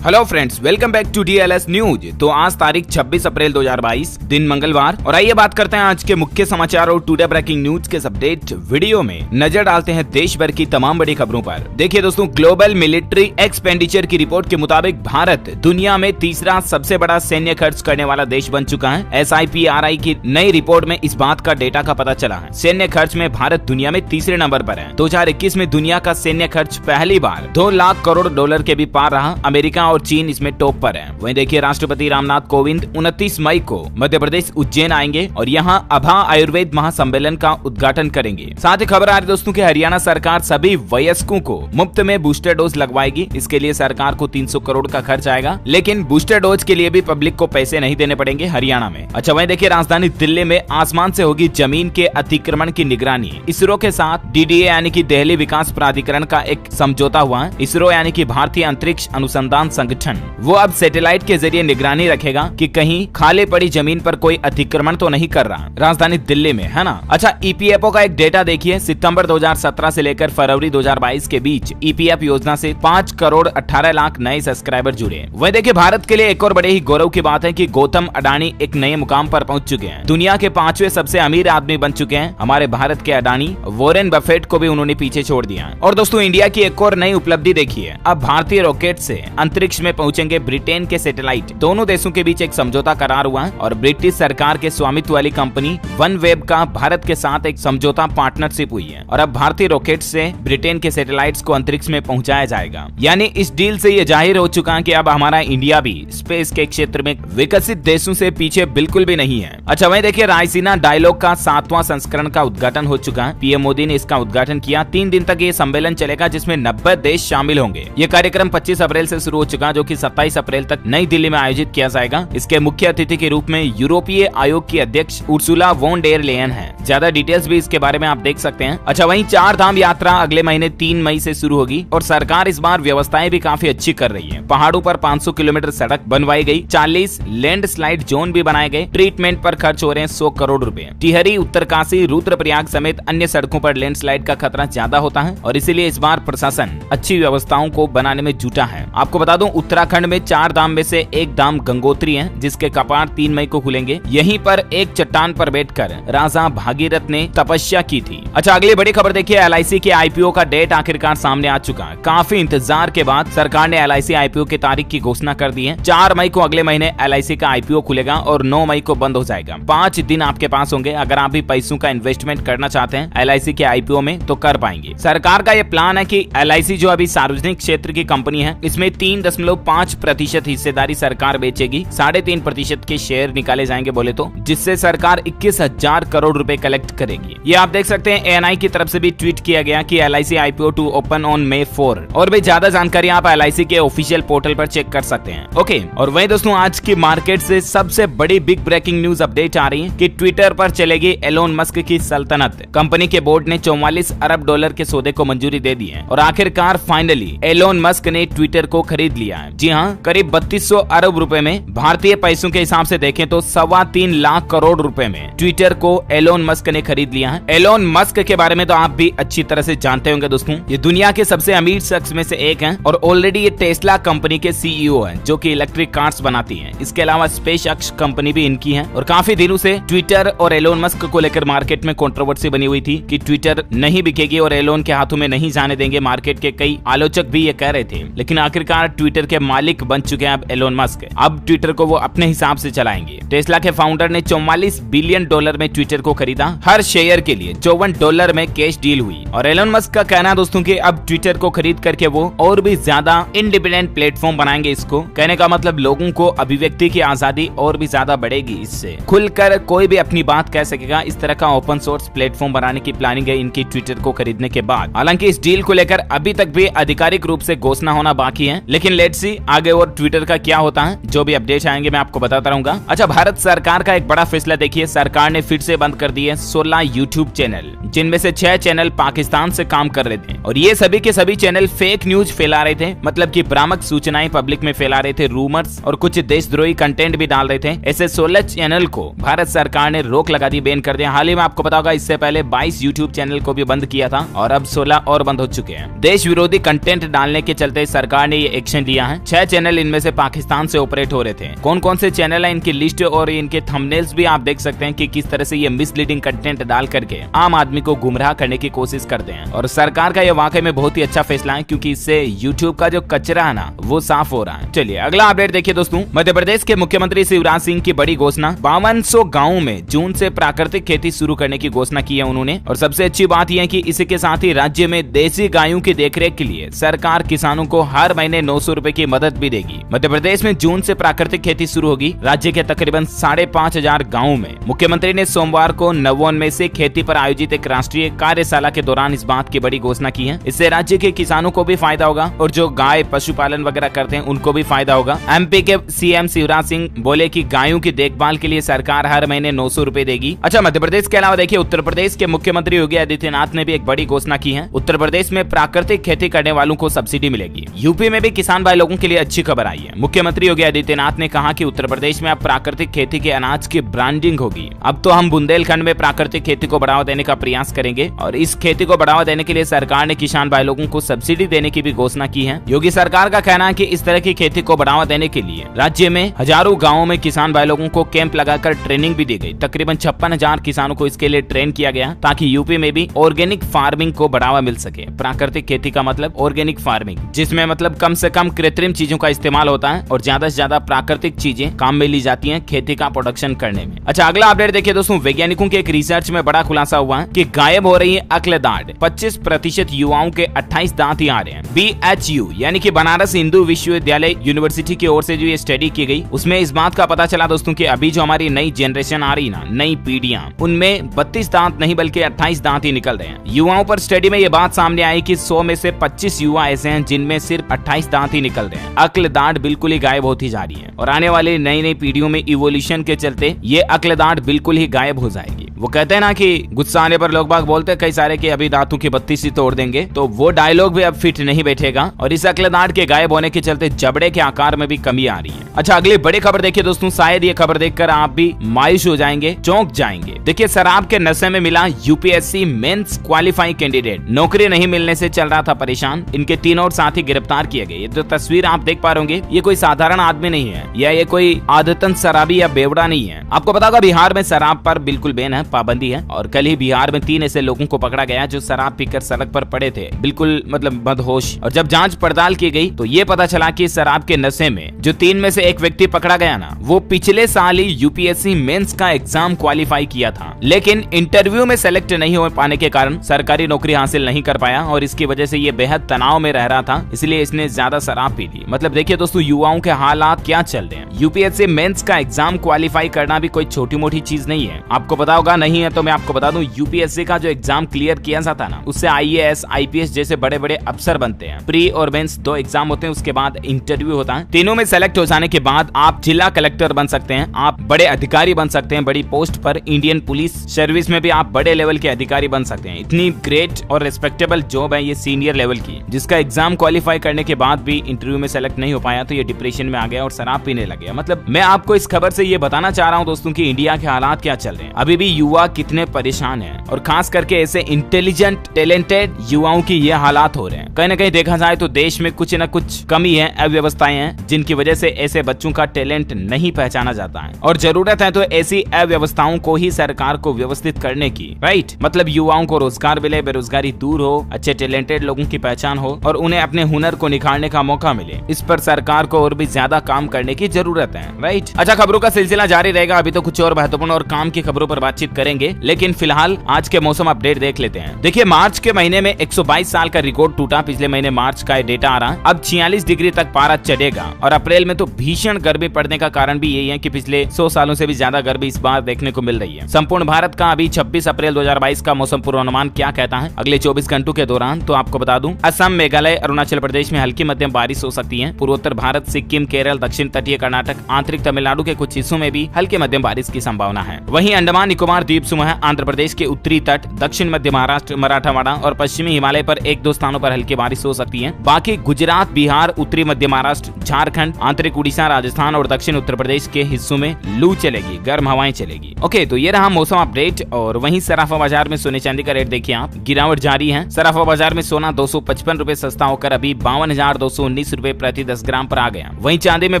Hello friends, welcome back to DLS news. तो आज तारीख 26 अप्रैल 2022 दिन मंगलवार, और आइए बात करते हैं आज के मुख्य समाचार और टुडे ब्रेकिंग न्यूज के अपडेट वीडियो में नजर डालते हैं देश भर की तमाम बड़ी खबरों पर। देखिए दोस्तों, ग्लोबल मिलिट्री एक्सपेंडिचर की रिपोर्ट के मुताबिक भारत दुनिया में तीसरा सबसे बड़ा सैन्य खर्च करने वाला देश बन चुका है। SIPRI की नई रिपोर्ट में इस बात का डेटा का पता चला है। सैन्य खर्च में भारत दुनिया में तीसरे नंबर पर है। 2021 में दुनिया का सैन्य खर्च पहली बार 2 लाख करोड़ डॉलर के भी पार रहा। अमेरिका और चीन इसमें टॉप पर है। वहीं देखिए, राष्ट्रपति रामनाथ कोविंद 29 मई को मध्य प्रदेश उज्जैन आएंगे और यहां अभा आयुर्वेद महासम्मेलन का उद्घाटन करेंगे। साथ ही खबर आ रही दोस्तों कि हरियाणा सरकार सभी वयस्कों को मुफ्त में बूस्टर डोज लगवाएगी। इसके लिए सरकार को 300 करोड़ का खर्च आएगा, लेकिन बूस्टर डोज के लिए भी पब्लिक को पैसे नहीं देने पड़ेंगे हरियाणा में। अच्छा, वहीं देखिए, राजधानी दिल्ली में आसमान से होगी जमीन के अतिक्रमण की निगरानी। इसरो के साथ DDA यानी कि दिल्ली विकास प्राधिकरण का एक समझौता हुआ है। इसरो यानी कि भारतीय अंतरिक्ष अनुसंधान संगठन, वो अब सैटेलाइट के जरिए निगरानी रखेगा कि कहीं खाली पड़ी जमीन पर कोई अतिक्रमण तो नहीं कर रहा राजधानी दिल्ली में, है ना। अच्छा, EPFO का एक डेटा देखिए, सितंबर 2017 से लेकर फरवरी 2022 के बीच EPF योजना से 5 करोड़ 18 लाख नए सब्सक्राइबर जुड़े। वह देखिए, भारत के लिए एक और बड़े ही गौरव की बात है कि गौतम अडानी एक नए मुकाम पर पहुंच चुके हैं। दुनिया के 5वें सबसे अमीर आदमी बन चुके हैं। हमारे भारत के अडानी वॉरेन बफेट को भी उन्होंने पीछे छोड़ दिया। और दोस्तों, इंडिया की एक और नई उपलब्धि देखिए, अब भारतीय रॉकेट से अंतरिक्ष में पहुंचेंगे ब्रिटेन के सैटेलाइट। दोनों देशों के बीच एक समझौता करार हुआ है और ब्रिटिश सरकार के स्वामित्व वाली कंपनी OneWeb का भारत के साथ एक समझौता पार्टनरशिप हुई है और अब भारतीय रॉकेट से ब्रिटेन के सैटेलाइट्स को अंतरिक्ष में पहुंचाया जाएगा। यानी इस डील से ये जाहिर हो चुका है कि अब हमारा इंडिया भी स्पेस के क्षेत्र में विकसित देशों से पीछे बिल्कुल भी नहीं है। अच्छा, वहीं देखिए, रायसीना डायलॉग का 7वां संस्करण का उद्घाटन हो चुका है। PM मोदी ने इसका उद्घाटन किया। 3 दिन तक ये सम्मेलन चलेगा जिसमें 90 देश शामिल होंगे। ये कार्यक्रम 25 अप्रैल से शुरू हो चुका, जो कि 27 अप्रैल तक नई दिल्ली में आयोजित किया जाएगा। इसके मुख्य अतिथि के रूप में यूरोपीय आयोग की अध्यक्ष उर्सुला वॉन डेर लेयन है। ज्यादा डिटेल्स भी इसके बारे में आप देख सकते हैं। अच्छा, वहीं 4 धाम यात्रा अगले महीने 3 मई से शुरू होगी और सरकार इस बार व्यवस्थाएं भी काफी अच्छी कर रही है। पहाड़ों पर 500 किलोमीटर सड़क बनवाई गई, 40 लैंडस्लाइड जोन भी बनाए गए। ट्रीटमेंट पर खर्च हो रहे हैं 100 करोड़ रुपए। टिहरी, उत्तरकाशी, रुद्रप्रयाग समेत अन्य सड़कों पर लैंडस्लाइड का खतरा ज्यादा होता है और इसीलिए इस बार प्रशासन अच्छी व्यवस्थाओं को बनाने में जुटा है। आपको बता दूं, उत्तराखंड में 4 धाम में से एक धाम गंगोत्री है, जिसके कपाट 3 मई को खुलेंगे। यहीं पर एक चट्टान पर बैठकर राजा भागीरथ ने तपस्या की थी। अच्छा, अगली बड़ी खबर देखिए, LIC के IPO का डेट आखिरकार सामने आ चुका है। काफी इंतजार के बाद सरकार ने LIC IPO की तारीख की घोषणा कर दी है। 4 मई को अगले महीने LIC का IPO खुलेगा और 9 मई को बंद हो जाएगा। 5 दिन आपके पास होंगे। अगर आप भी पैसों का इन्वेस्टमेंट करना चाहते हैं LIC के IPO में तो कर पाएंगे। सरकार का यह प्लान है कि LIC जो अभी सार्वजनिक क्षेत्र की कंपनी है, इसमें 3.5% हिस्सेदारी सरकार बेचेगी। 3.5% के शेयर निकाले जाएंगे बोले तो, जिससे सरकार 21,000 करोड़ रुपए कलेक्ट करेगी। ये आप देख सकते हैं, ANI की तरफ से भी ट्वीट किया गया कि LIC IPO to open on May 4। और भी ज्यादा जानकारी आप LIC के ऑफिशियल पोर्टल पर चेक कर सकते हैं। ओके, और वहीं दोस्तों, आज की मार्केट से सबसे बड़ी बिग ब्रेकिंग न्यूज अपडेट आ रही है कि ट्विटर पर चलेगी एलोन मस्क की सल्तनत। कंपनी के बोर्ड ने 44 अरब डॉलर के सौदे को मंजूरी दे दी है और आखिरकार फाइनली एलोन मस्क ने ट्विटर को खरीद लिया है। जी हाँ, करीब 3200 अरब रुपए में, भारतीय पैसों के हिसाब से देखें तो 3.25 लाख करोड़ रुपए में ट्विटर को एलोन मस्क ने खरीद लिया है। एलोन मस्क के बारे में तो आप भी अच्छी तरह से जानते होंगे दोस्तों। ये दुनिया के सबसे अमीर शख्स में से एक हैं और ऑलरेडी ये टेस्ला कंपनी के CEO हैं, जो कि इलेक्ट्रिक कार्स बनाती हैं। इसके अलावा स्पेसएक्स कंपनी भी इनकी है और काफी दिनों से ट्विटर और एलोन मस्क को लेकर मार्केट में कंट्रोवर्सी बनी हुई थी कि ट्विटर नहीं बिकेगी और एलोन के हाथों में नहीं जाने देंगे। मार्केट के कई आलोचक भी ये कह रहे थे, लेकिन आखिरकार ट्विटर के मालिक बन चुके हैं अब एलोन मस्क। अब ट्विटर को वो अपने हिसाब से चलाएंगे। टेस्ला के फाउंडर ने 44 बिलियन डॉलर में ट्विटर को खरीदा। हर शेयर के लिए $54 में कैश डील हुई और एलोन मस्क का कहना दोस्तों कि अब ट्विटर को खरीद करके वो और भी ज्यादा इंडिपेंडेंट प्लेटफॉर्म बनाएंगे। इसको कहने का मतलब लोगों को अभिव्यक्ति की आजादी और भी ज्यादा बढ़ेगी। इससे खुलकर कोई भी अपनी बात कह सकेगा। इस तरह का ओपन सोर्स प्लेटफॉर्म बनाने की प्लानिंग है इनकी ट्विटर को खरीदने के बाद। हालांकि इस डील को लेकर अभी तक भी आधिकारिक रूप से घोषणा होना बाकी है, लेकिन लेट्स सी आगे और ट्विटर का क्या होता है। जो भी अपडेट आएंगे मैं आपको बताता रहूंगा। अच्छा, भारत सरकार का एक बड़ा फैसला देखिए, सरकार ने फिर से बंद कर दिए 16 यूट्यूब चैनल, जिनमें से 6 चैनल पाकिस्तान से काम कर रहे थे और ये सभी के सभी चैनल फेक न्यूज फैला रहे थे। मतलब कि भ्रामक सूचनाएं पब्लिक में फैला रहे थे, रूमर्स और कुछ देशद्रोही कंटेंट भी डाल रहे थे। ऐसे 16 चैनल को भारत सरकार ने रोक लगा दी, बैन कर दिया। हाल ही में आपको पता होगा, इससे पहले 22 यूट्यूब चैनल को भी बंद किया था और अब 16 और बंद हो चुके हैं। देश विरोधी कंटेंट डालने के चलते सरकार ने ये एक्शन दिया है। 6 चैनल इनमें से पाकिस्तान से ऑपरेट हो रहे थे। कौन कौन से चैनल है, इनकी लिस्ट और इनके थंबनेल्स भी आप देख सकते हैं कि किस तरह से ये मिसलीडिंग कंटेंट डाल करके आम आदमी को गुमराह करने की कोशिश करते हैं। और सरकार का ये वाकई में बहुत ही अच्छा फैसला है, क्योंकि इससे यूट्यूब का जो कचरा है ना वो साफ हो रहा है। चलिए अगला अपडेट देखिए दोस्तों। मध्य प्रदेश के मुख्यमंत्री शिवराज सिंह की बड़ी घोषणा, 5200 गाँव में जून से प्राकृतिक खेती शुरू करने की घोषणा की है उन्होंने। और सबसे अच्छी बात यह है कि इसी के साथ ही राज्य में देसी गायों की देखरेख के लिए सरकार किसानों को हर महीने 900 रुपए की मदद भी देगी। मध्य प्रदेश में जून से प्राकृतिक खेती शुरू होगी। राज्य के तकरीबन 5500 गाँव में मुख्यमंत्री ने सोमवार को नवोन में से खेती पर आयोजित एक राष्ट्रीय कार्यशाला के दौरान इस बात की बड़ी घोषणा की है। इससे राज्य के किसानों को भी फायदा होगा और जो गाय पशुपालन वगैरह करते हैं उनको भी फायदा होगा। एमपी के सीएम शिवराज सिंह बोले कि गायों की देखभाल के लिए सरकार हर महीने 900 रुपए देगी। अच्छा, मध्य प्रदेश के अलावा देखिए उत्तर प्रदेश के मुख्यमंत्री योगी आदित्यनाथ ने भी एक बड़ी घोषणा की है। उत्तर प्रदेश में प्राकृतिक खेती करने वालों को सब्सिडी मिलेगी। यूपी में भी किसान भाई लोगों के लिए अच्छी खबर आई है। मुख्यमंत्री योगी आदित्यनाथ ने कहा कि उत्तर प्रदेश में अब प्राकृतिक खेती के अनाज की ब्रांडिंग होगी। अब तो हम बुंदेलखंड में प्राकृतिक खेती को बढ़ावा देने का प्रयास करेंगे और इस खेती को बढ़ावा देने के लिए सरकार ने किसान भाई लोगों को सब्सिडी देने की भी घोषणा की है। योगी सरकार का कहना है कि इस तरह की खेती को बढ़ावा देने के लिए राज्य में हजारों गाँवों में किसान भाई लोगों को कैंप लगाकर ट्रेनिंग भी दी गई। तकरीबन 56,000 किसानों को इसके लिए ट्रेन किया गया ताकि यूपी में भी ऑर्गेनिक फार्मिंग को बढ़ावा मिल सके। प्राकृतिक खेती का मतलब ऑर्गेनिक फार्मिंग, जिसमें मतलब कम से कम कृत्रिम चीजों का इस्तेमाल होता है और ज्यादा से ज्यादा प्राकृतिक चीजें काम में ली जाती हैं खेती का प्रोडक्शन करने में। अच्छा, अगला अपडेट देखिए दोस्तों। वैज्ञानिकों के एक रिसर्च में बड़ा खुलासा हुआ है कि गायब हो रही है अक्ल दाढ़। 25% युवाओं के 28 दांत ही आ रहे हैं। BHU यानी कि बनारस हिंदू विश्वविद्यालय यूनिवर्सिटी की ओर से जो ये स्टडी की गई, उसमें इस बात का पता चला दोस्तों कि अभी जो हमारी नई जनरेशन आ रही ना, नई पीढ़ियां, उनमें 32 दांत नहीं बल्कि 28 दांत ही निकल रहे हैं। युवाओं पर स्टडी में ये बात सामने आई कि 100 में से 25 युवा ऐसे हैं जिनमें सिर्फ 28 दांत ही निकल रहे हैं। अक्ल दाढ़ बिल्कुल ही गायब होती जा रही है और आने वाली नई नई पीढ़ियों में इवोल्यूशन के चलते ये अक्ल दाढ़ बिल्कुल ही गायब हो जाएगी। वो कहते हैं ना कि गुस्सा आने पर लोग बाग बोलते हैं कई सारे कि अभी दांतों की 32 ही तोड़ देंगे, तो वो डायलॉग भी अब फिट नहीं बैठेगा और इस अक्ल दाढ़ के गायब होने के चलते जबड़े के आकार में भी कमी आ रही है। अच्छा, अगली बड़ी खबर देखिए दोस्तों। शायद ये खबर देखकर आप भी मायूस हो जाएंगे, चौंक जाएंगे। देखिए, शराब के नशे में मिला यूपीएससी मेंस क्वालिफाई कैंडिडेट। नौकरी नहीं मिलने से चल रहा था परेशान। इनके 3 और साथी गिरफ्तार किए गए। ये जो तस्वीर आप देख पा रहे होंगे, ये कोई साधारण आदमी नहीं है या ये कोई आदतन शराबी या बेवड़ा नहीं है। आपको पता होगा बिहार में शराब पर बिल्कुल बैन है, पाबंदी है। और कल ही बिहार में 3 ऐसे लोगों को पकड़ा गया जो शराब पीकर सड़क पर पड़े थे, बिल्कुल मतलब मदहोश। और जब जांच पड़ताल की गई तो ये पता चला कि शराब के नशे में जो 3 में से एक व्यक्ति पकड़ा गया ना, वो पिछले साल ही यूपीएससी मेंस का एग्जाम क्वालिफाई किया था, लेकिन इंटरव्यू में सेलेक्ट नहीं हो पाने के कारण सरकारी नौकरी हासिल नहीं कर पाया और इसकी वजह से ये बेहद तनाव में रह रहा था, इसलिए इसने ज्यादा शराब पी ली। मतलब देखिए दोस्तों, युवाओं के हालात क्या चल रहे हैं। यूपीएससी मेंस का एग्जाम क्वालिफाई करना भी कोई छोटी मोटी चीज नहीं है। आपको पता होगा, नहीं है तो मैं आपको बता दूं, यूपीएससी का जो एग्जाम क्लियर किया जाता है ना, उससे आईएएस आईपीएस जैसे बड़े बड़े अफसर बनते हैं। प्री और मेंस 2 एग्जाम होते हैं, उसके बाद इंटरव्यू होता है। तीनों में सेलेक्ट हो जाने के बाद आप जिला कलेक्टर बन सकते हैं, आप बड़े अधिकारी बन सकते हैं बड़ी पोस्ट पर। इंडियन पुलिस सर्विस में भी आप बड़े लेवल के अधिकारी बन सकते हैं। इतनी ग्रेट और रेस्पेक्टेबल जॉब है ये सीनियर लेवल की, जिसका एग्जाम क्वालिफाई करने के बाद भी इंटरव्यू में सेलेक्ट नहीं हो पाया तो ये डिप्रेशन में आ गया और शराब पीने लग गया। मतलब मैं आपको इस खबर से ये बताना चाह रहा हूँ दोस्तों कि इंडिया के हालात क्या चल रहे हैं। अभी भी युवा कितने परेशान हैं और खास करके ऐसे इंटेलिजेंट टैलेंटेड युवाओं की ये हालात हो रहे हैं। कहीं ना कहीं देखा जाए तो देश में कुछ न कुछ कमी है, अव्यवस्थाएं हैं, जिनकी वजह से ऐसे बच्चों का टैलेंट नहीं पहचाना जाता है और जरूरत है तो ऐसी अव्यवस्थाओं को ही सरकार को व्यवस्थित करने की। राइट, मतलब युवाओं को रोजगार मिले, बेरोजगारी दूर हो, अच्छे टैलेंटेड लोगों की पहचान हो और उन्हें अपने हुनर को निखारने का मौका मिले। इस पर सरकार को और भी ज्यादा काम करने की जरूरत है। राइट, अच्छा, खबरों का सिलसिला जारी रहेगा। अभी तो कुछ और महत्वपूर्ण और काम की खबरों पर बातचीत करेंगे, लेकिन फिलहाल आज के मौसम अपडेट देख लेते हैं। देखिए, मार्च के महीने में 122 साल का रिकॉर्ड टूटा। पिछले महीने मार्च का डेटा आ रहा है। अब 46 डिग्री तक पारा चढ़ेगा और अप्रैल में तो भीषण गर्मी पड़ने का कारण भी यही है कि पिछले 100 सालों से भी ज्यादा गर्मी इस बार देखने को मिल रही है। संपूर्ण भारत का अभी 26 अप्रैल 2022 का मौसम पूर्वानुमान क्या कहता है अगले 24 घंटों के दौरान, तो आपको बता दूं, असम, मेघालय, अरुणाचल प्रदेश में हल्की मध्यम बारिश हो सकती है। पूर्वोत्तर भारत, सिक्किम, केरल, दक्षिण तटीय कर्नाटक, आंतरिक तमिलनाडु के कुछ हिस्सों में भी हल्के मध्यम बारिश की संभावना है। वहीं अंडमान निकोबार निकोबार द्वीप समूह, आंध्र प्रदेश के उत्तरी तट, दक्षिण मध्य महाराष्ट्र, मराठवाड़ा और पश्चिमी हिमालय पर एक दो स्थानों पर हल्की बारिश हो सकती है। बाकी गुजरात, बिहार, उत्तरी मध्य महाराष्ट्र, झारखंड, आंतरिक उड़ीसा, राजस्थान और दक्षिण उत्तर प्रदेश के हिस्सों में लू चलेगी, गर्म हवाएं चलेगी। ओके, तो ये रहा मौसम अपडेट। और वहीं सराफा बाजार में सोने चांदी का रेट देखिए आप, गिरावट जारी है। सराफा बाजार में सोना 255 रुपए सस्ता होकर अभी 52,219 रुपए प्रति 10 ग्राम पर आ गया। वहीं चांदी में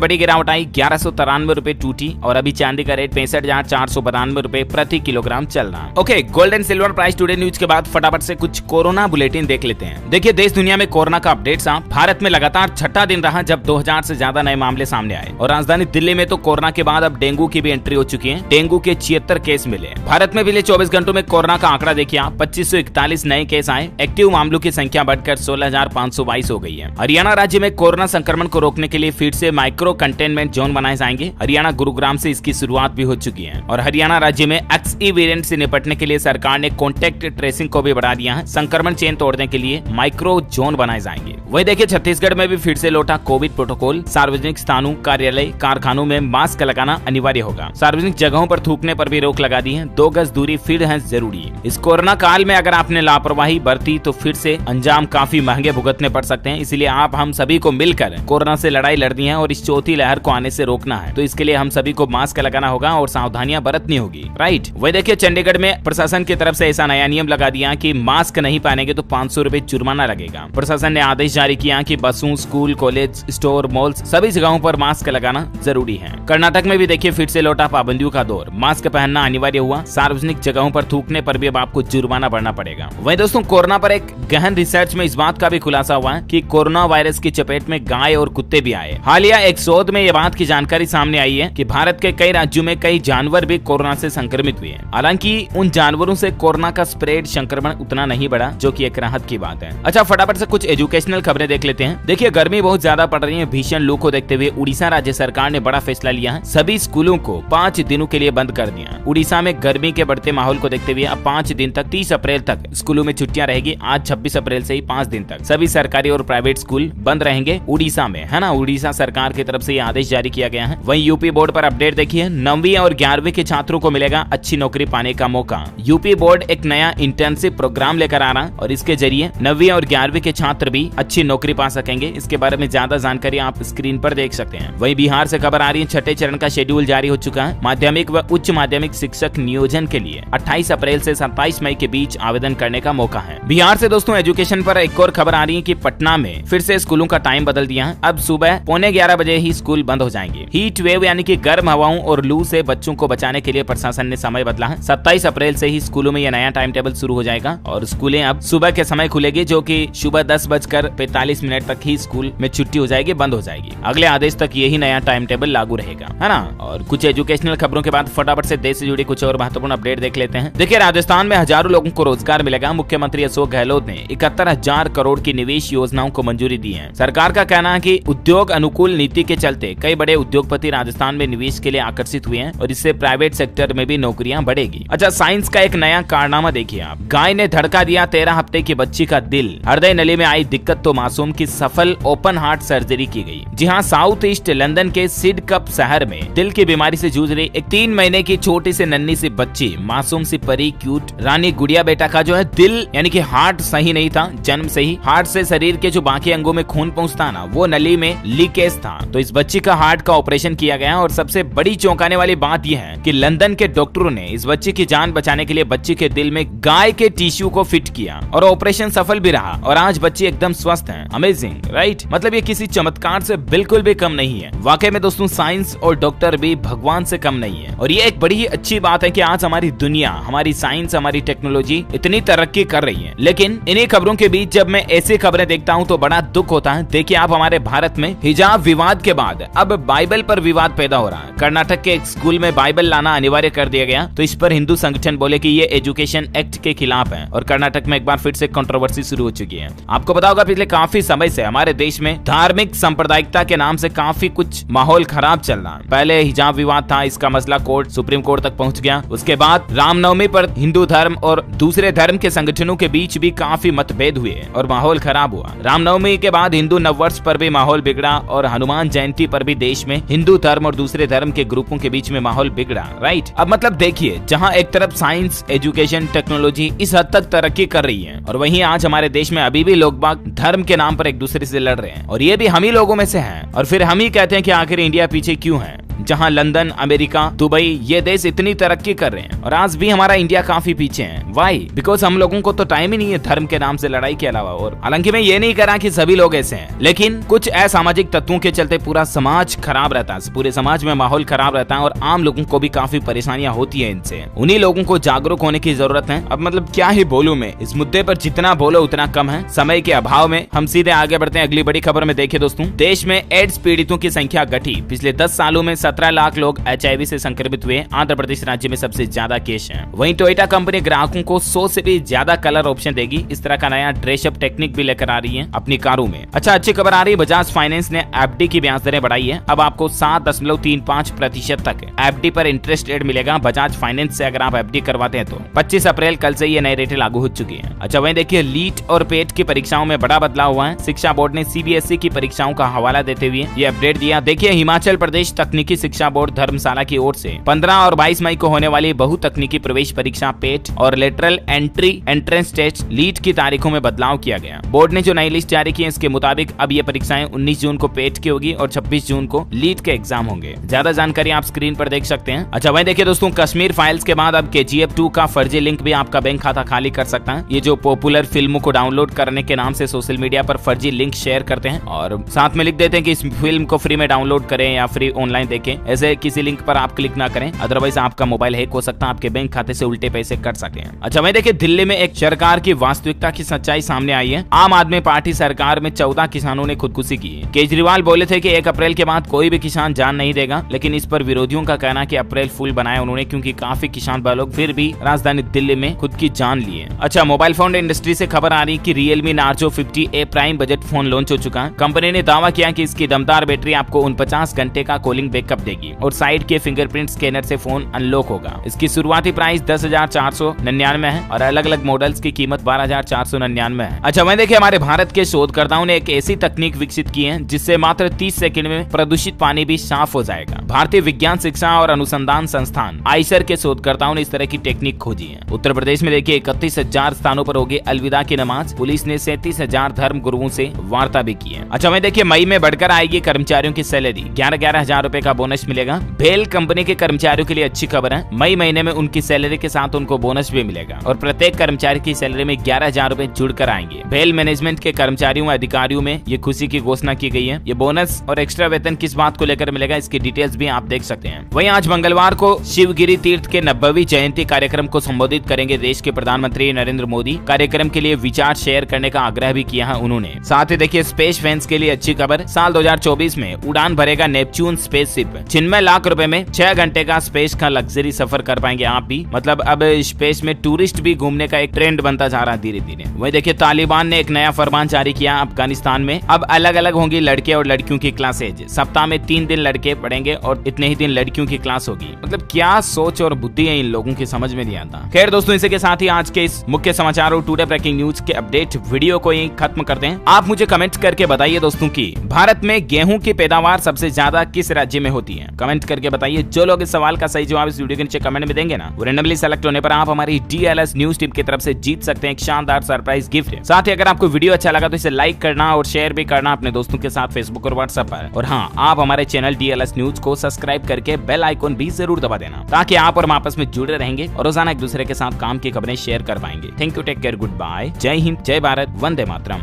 बड़ी गिरावट आई, 1193 रुपए टूटी और अभी चांदी का रेट 65,492 रुपए प्रति किलोग्राम चल रहा है। Okay, gold and silver price today news के बाद फटाफट से कुछ कोरोना बुलेटिन देख लेते हैं। देखिए, देश दुनिया में कोरोना का अपडेट साहब। भारत में लगातार छठा दिन रहा जब 2000 से ज्यादा नए मामले सामने आए और राजधानी दिल्ली में तो कोरोना के बाद अब डेंगू की भी एंट्री हो चुकी है। डेंगू के 76 केस मिले। भारत में पिछले 24 घंटों में कोरोना का आंकड़ा देखिए आप, 2541 नए केस आए। एक्टिव मामलों की संख्या बढ़कर 16,522 हो गई है। हरियाणा राज्य में कोरोना संक्रमण को रोकने के लिए फिर से माइक्रो कंटेनमेंट जोन बनाए जाएंगे। हरियाणा गुरुग्राम से इसकी शुरुआत भी हो चुकी है और हरियाणा राज्य में एक्सई वेरिएंट से निपटने के लिए सरकार ने कॉन्टैक्ट ट्रेसिंग को भी बढ़ा दिया है। संक्रमण चेन तोड़ने के लिए माइक्रो जोन बनाए जाएंगे। वही देखिए, छत्तीसगढ़ में भी फिर से लौटा कोविड प्रोटोकॉल। सार्वजनिक स्थानों, कार्यालय, कारखानों में मास्क लगाना अनिवार्य होगा। सार्वजनिक जगहों पर थूकने पर भी रोक लगा दी है। 2 गज दूरी फिर है जरूरी। इस कोरोना काल में अगर आपने लापरवाही बरती तो फिर से अंजाम काफी महंगे भुगतने पड़ सकते हैं। इसलिए हम सभी को मिलकर कोरोना से लड़ाई लड़नी है और इस चौथी लहर को आने से रोकना है। तो इसके लिए हम सभी को मास्क लगाना होगा और सावधानियां बरतनी होगी, राइट। वही देखिए, चंडीगढ़ में प्रशासन की तरफ से ऐसा नया नियम लगा दिया कि मास्क नहीं पहनेंगे तो 500 रुपए जुर्माना लगेगा। प्रशासन ने आदेश जारी किया कि बसों, स्कूल, कॉलेज, स्टोर, मॉल्स सभी जगहों पर मास्क लगाना जरूरी है। कर्नाटक में भी देखिए फिर से लौटा पाबंदियों का दौर। मास्क पहनना अनिवार्य हुआ। सार्वजनिक जगहों पर थूकने पर भी अब आपको जुर्माना भरना पड़ेगा। वहीं दोस्तों, कोरोना पर एक गहन रिसर्च में इस बात का भी खुलासा हुआ है कि कोरोना वायरस की चपेट में गाय और कुत्ते भी आए। हालिया एक शोध में ये बात की जानकारी सामने आई है कि भारत के कई राज्यों में कई जानवर भी कोरोना से संक्रमित हुए हैं। हालांकि उन जानवरों से कोरोना का स्प्रेड संक्रमण उतना नहीं बढ़ा, जो कि एक राहत की बात है। अच्छा, फटाफट से कुछ एजुकेशनल खबरें देख लेते हैं। देखिए, गर्मी बहुत ज्यादा पड़ रही है। भीषण लू को देखते हुए उड़ीसा राज्य सरकार ने बड़ा फैसला लिया है। सभी स्कूलों को 5 दिनों के लिए बंद कर दिया। उड़ीसा में गर्मी के बढ़ते माहौल को देखते हुए अब 5 दिन तक 30 अप्रैल तक स्कूलों में छुट्टियां रहेगी। आज 26 अप्रैल से ही 5 दिन तक सभी सरकारी और प्राइवेट स्कूल बंद रहेंगे उड़ीसा में, है ना। उड़ीसा सरकार की तरफ से ये आदेश जारी किया गया है। वहीं यूपी बोर्ड पर अपडेट देखिए, 9वीं और 11वीं के छात्रों को मिलेगा अच्छी नौकरी पाने का मौका। यूपी बोर्ड एक नया इंटर्नशिप प्रोग्राम लेकर आ रहा है और इसके जरिए 9वीं और 11वीं के छात्र भी अच्छी नौकरी पा सकेंगे। इसके बारे में ज्यादा जानकारी आप स्क्रीन पर देख सकते हैं। वहीं बिहार से खबर आ रही है, छठे चरण का शेड्यूल जारी हो चुका है। माध्यमिक व उच्च माध्यमिक शिक्षक नियोजन के लिए 28 अप्रैल से 27 मई के बीच आवेदन करने का मौका है। बिहार से दोस्तों एजुकेशन पर एक और खबर आ रही है कि पटना में फिर से स्कूलों का टाइम बदल दिया है। अब सुबह 11:15 बजे ही स्कूल बंद हो जाएंगे। हीट वेव यानी कि गर्म हवाओं और लू से बच्चों को बचाने के लिए प्रशासन ने समय बदला है। 27 अप्रैल से ही स्कूलों में यह नया टाइम टेबल शुरू हो जाएगा और स्कूलें अब सुबह के समय खुलेगी, जो कि सुबह 10:45 तक ही स्कूल में छुट्टी हो जाएगी, बंद हो जाएगी। अगले आदेश तक यही नया टाइम टेबल लागू रहेगा, है ना। और कुछ एजुकेशनल खबरों के बाद फटाफट से देश से जुड़ी कुछ और महत्वपूर्ण अपडेट देख लेते हैं। देखिए, राजस्थान में हजारों लोगों को रोजगार मिलेगा। मुख्यमंत्री अशोक गहलोत ने 71,000 करोड़ की निवेश योजनाओं को मंजूरी दी है। सरकार का कहना है कि उद्योग अनुकूल नीति के चलते कई बड़े उद्योगपति राजस्थान में निवेश के लिए आकर्षित हुए हैं और इससे प्राइवेट सेक्टर में भी नौकरियां बढ़ेगी। अच्छा, साइंस का एक नया कारनामा देखिए आप। गाय ने धड़का दिया 13 हफ्ते की बच्ची का दिल। हृदय नली में आई दिक्कत तो मासूम की सफल ओपन हार्ट सर्जरी की गई। जी हाँ, साउथ ईस्ट लंदन के सिडकप शहर में दिल की बीमारी से जूझ रही एक 3 महीने की छोटी सी नन्ही सी बच्ची, मासूम सी परी क्यूट रानी गुड़िया बेटा का जो है दिल यानी कि हार्ट सही नहीं था। जन्म से ही हार्ट से शरीर के जो बाकी अंगों में खून पहुंचता ना, वो नली में लीकेज था। तो इस बच्ची का हार्ट का ऑपरेशन किया गया और सबसे बड़ी चौंकाने वाली बात यह है कि लंदन के डॉक्टरों ने इस बच्ची की जान बचाने के लिए बच्ची के दिल में गाय के टिश्यू को फिट किया और ऑपरेशन सफल भी रहा और आज बच्ची एकदम स्वस्थ है। Amazing, right. मतलब ये किसी चमत्कार से बिल्कुल भी कम नहीं है। वाकई में दोस्तों, साइंस और डॉक्टर भी भगवान से कम नहीं है और ये एक बड़ी ही अच्छी बात है कि आज हमारी दुनिया, हमारी साइंस, हमारी टेक्नोलॉजी इतनी तरक्की कर रही है। लेकिन इन्हीं खबरों के बीच जब मैं ऐसी खबरें देखता हूँ तो बड़ा दुख होता है। देखिए आप, हमारे भारत में हिजाब विवाद के बाद अब बाइबल पर विवाद पैदा हो रहा है। कर्नाटक के एक स्कूल में बाइबल लाना अनिवार्य कर दिया गया, तो इस पर हिंदू संगठन बोले कि ये एजुकेशन एक्ट के खिलाफ है और कर्नाटक में एक बार फिर से कंट्रोवर्सी शुरू हो चुकी है। आपको पता होगा पिछले काफी समय से हमारे देश में धार्मिक सांप्रदायिकता के नाम से काफी कुछ माहौल खराब चल रहा है। पहले हिजाब विवाद था, इसका मसला सुप्रीम कोर्ट तक पहुंच गया। उसके बाद रामनवमी पर हिंदू धर्म और दूसरे धर्म के संगठनों के बीच भी काफी मतभेद हुए और माहौल खराब हुआ। रामनवमी के बाद हिंदू नववर्ष पर भी माहौल बिगड़ा और हनुमान जयंती पर भी देश में हिंदू धर्म और दूसरे धर्म के ग्रुपों के बीच में माहौल बिगड़ा, राइट। अब मतलब देखिए, देखिए, जहाँ एक तरफ साइंस, एजुकेशन, टेक्नोलॉजी इस हद तक तरक्की कर रही है और वहीं आज हमारे देश में अभी भी लोग बाग धर्म के नाम पर एक दूसरे से लड़ रहे हैं और ये भी हम ही लोगों में से हैं। और फिर हम ही कहते हैं कि आखिर इंडिया पीछे क्यों है, जहां लंदन, अमेरिका, दुबई ये देश इतनी तरक्की कर रहे हैं और आज भी हमारा इंडिया काफी पीछे है। वाई? बिकॉज हम लोगों को तो टाइम ही नहीं है धर्म के नाम से लड़ाई के अलावा। और हालांकि मैं ये नहीं कह रहा कि सभी लोग ऐसे हैं, लेकिन कुछ असामाजिक तत्वों के चलते पूरा समाज खराब रहता है, पूरे समाज में माहौल खराब रहता है और आम लोगों को भी काफी परेशानियां होती है इनसे। उन्हीं लोगों को जागरूक होने की जरूरत है। अब मतलब क्या ही बोलूं मैं, इस मुद्दे पर जितना बोलो उतना कम है। समय के अभाव में हम सीधे आगे बढ़ते हैं अगली बड़ी खबर में। देखिए दोस्तों, देश में एड्स पीड़ितों की संख्या घटी। पिछले 10 सालों में 17 लाख लोग HIV से संक्रमित हुए। आंध्र प्रदेश राज्य में सबसे ज्यादा केस हैं। वहीं टोयोटा कंपनी ग्राहकों को 100 से भी ज्यादा कलर ऑप्शन देगी। इस तरह का नया ड्रेसअप टेक्निक भी लेकर आ रही है अपनी कारों में। अच्छा, अच्छी खबर आ रही है, बजाज फाइनेंस ने FD की ब्याज दरें बढ़ाई है। अब आपको 7.35% तक FD पर इंटरेस्ट रेट मिलेगा बजाज फाइनेंस से अगर आप FD करवाते हैं तो। 25 अप्रैल कल से ये नई रेटें लागू हो चुकी है। अच्छा, वहीं देखिए, लीट और पेट की परीक्षाओं में बड़ा बदलाव हुआ है। शिक्षा बोर्ड ने CBSE की परीक्षाओं का हवाला देते हुए ये अपडेट दिया। देखिए, हिमाचल प्रदेश तकनीकी शिक्षा बोर्ड धर्मशाला की ओर से 15 और 22 मई को होने वाली बहुतकनीकी प्रवेश परीक्षा पेट और लेटरल एंट्री एंट्रेंस टेस्ट लीट की तारीखों में बदलाव किया गया। बोर्ड ने जो नई लिस्ट जारी की है इसके मुताबिक अब ये परीक्षाएं 19 जून को पेट की होगी और 26 जून को लीट के एग्जाम होंगे। ज्यादा जानकारी आप स्क्रीन पर देख सकते हैं। अच्छा, वहीं देखिए दोस्तों, कश्मीर फाइल्स के बाद अब KGF 2 का फर्जी लिंक भी आपका बैंक खाता खाली कर सकता है। ये जो पॉपुलर फिल्मों को डाउनलोड करने के नाम से सोशल मीडिया पर फर्जी लिंक शेयर करते हैं और साथ में लिख देते हैं कि इस फिल्म को फ्री में डाउनलोड करें या फ्री ऑनलाइन देखें, ऐसे किसी लिंक पर आप क्लिक ना करें, अदरवाइज आपका मोबाइल हैक हो सकता है, आपके बैंक खाते से उल्टे पैसे कट सके। अच्छा, वहीं देखिए, दिल्ली में एक सरकार की वास्तविकता की सच्चाई सामने आई है। आम आदमी पार्टी सरकार में 14 किसानों ने खुदकुशी की। केजरीवाल बोले थे कि 1 अप्रैल के बाद कोई भी किसान जान नहीं देगा, लेकिन इस पर विरोधियों का कहना कि अप्रैल फूल बनाया उन्होंने, क्योंकि काफी किसान भाई लोग फिर भी राजधानी दिल्ली में खुद की जान लिए। अच्छा, मोबाइल फोन इंडस्ट्री से खबर आ रही कि Realme Narzo 50A prime budget phone launch हो चुका है। कंपनी ने दावा किया कि इसकी दमदार बैटरी आपको 49 घंटे का कूलिंग बैकअप देगी और साइड के फिंगरप्रिंट स्कैनर से फोन अनलॉक होगा। इसकी शुरुआती प्राइस 10,499 है और अलग अलग मॉडल्स की कीमत 12,499 है। अच्छा, वहीं देखिए, हमारे भारत के शोधकर्ताओं ने एक ऐसी तकनीक विकसित की है जिससे मात्र 30 सेकंड में प्रदूषित पानी भी साफ हो जाएगा। भारतीय विज्ञान शिक्षा और अनुसंधान संस्थान आइसर के शोधकर्ताओं ने इस तरह की टेक्निक खोजी है। उत्तर प्रदेश में देखिए, 31,000 स्थानों पर होगी अलविदा की नमाज। पुलिस ने 37,000 धर्म गुरुओं से वार्ता भी की है। अच्छा, वहीं देखिए, मई में बढ़कर आएगी कर्मचारियों की सैलरी। 11,000 रुपए का बोनस मिलेगा। भेल कंपनी के कर्मचारियों के लिए अच्छी खबर है। मई महीने में उनकी सैलरी के साथ उनको बोनस भी मिलेगा और प्रत्येक कर्मचारी की सैलरी में 11,000 रुपए जुड़कर आएंगे। भेल मैनेजमेंट के कर्मचारियों व अधिकारियों में ये खुशी की घोषणा की गई है। ये बोनस और एक्स्ट्रा वेतन किस बात को लेकर मिलेगा, इसकी डिटेल्स भी आप देख सकते हैं। वहीं आज मंगलवार को शिवगिरी तीर्थ के 90वीं जयंती कार्यक्रम को संबोधित करेंगे देश के प्रधानमंत्री नरेंद्र मोदी। कार्यक्रम के लिए विचार शेयर करने का आग्रह भी किया है उन्होंने। साथ ही देखिए, स्पेस फैंस के लिए अच्छी खबर, साल 2024 में उड़ान भरेगा नेपच्यून स्पेसशिप। 96 लाख रुपए में 6 घंटे का स्पेस का लग्जरी सफर कर पाएंगे आप भी। मतलब अब स्पेस में टूरिस्ट भी घूमने का एक ट्रेंड बनता जा रहा है धीरे धीरे। वही देखिए, तालिबान ने एक नया फरमान जारी किया अफगानिस्तान में। अब अलग अलग होंगी लड़के और लड़कियों की क्लासेज। सप्ताह में 3 दिन लड़के पढ़ेंगे और इतने ही दिन लड़कियों की क्लास होगी। मतलब क्या सोच और बुद्धि है इन लोगों की, समझ में नहीं आता। खैर दोस्तों, इसी के साथ ही आज के इस मुख्य समाचार और टुडे ब्रेकिंग न्यूज के अपडेट वीडियो को यहीं खत्म करते हैं। आप मुझे कमेंट करके बताइए दोस्तों की भारत में गेहूं की पैदावार सबसे ज्यादा किस राज्य में होती है। कमेंट करके बताइए। जो लोग इस सवाल का सही जवाब इस वीडियो के नीचे कमेंट में देंगे ना, वो रैंडमली सेलेक्ट होने पर आप हमारी DLS न्यूज टीम की तरफ से जीत सकते हैं एक शानदार सरप्राइज गिफ्ट। साथ ही अगर आपको वीडियो अच्छा लगा तो इसे लाइक करना और शेयर भी करना अपने दोस्तों के साथ फेसबुक और व्हाट्सएप पर। और हाँ, आप हमारे चैनल DLS न्यूज को सब्सक्राइब करके बेल आइकन भी जरूर दबा देना, ताकि आप और हम आपस में जुड़े रहेंगे और रोजाना एक दूसरे के साथ काम की खबरें शेयर कर पाएंगे। Thank you, take care, good bye, जय हिंद, जय भारत, वंदे मातरम।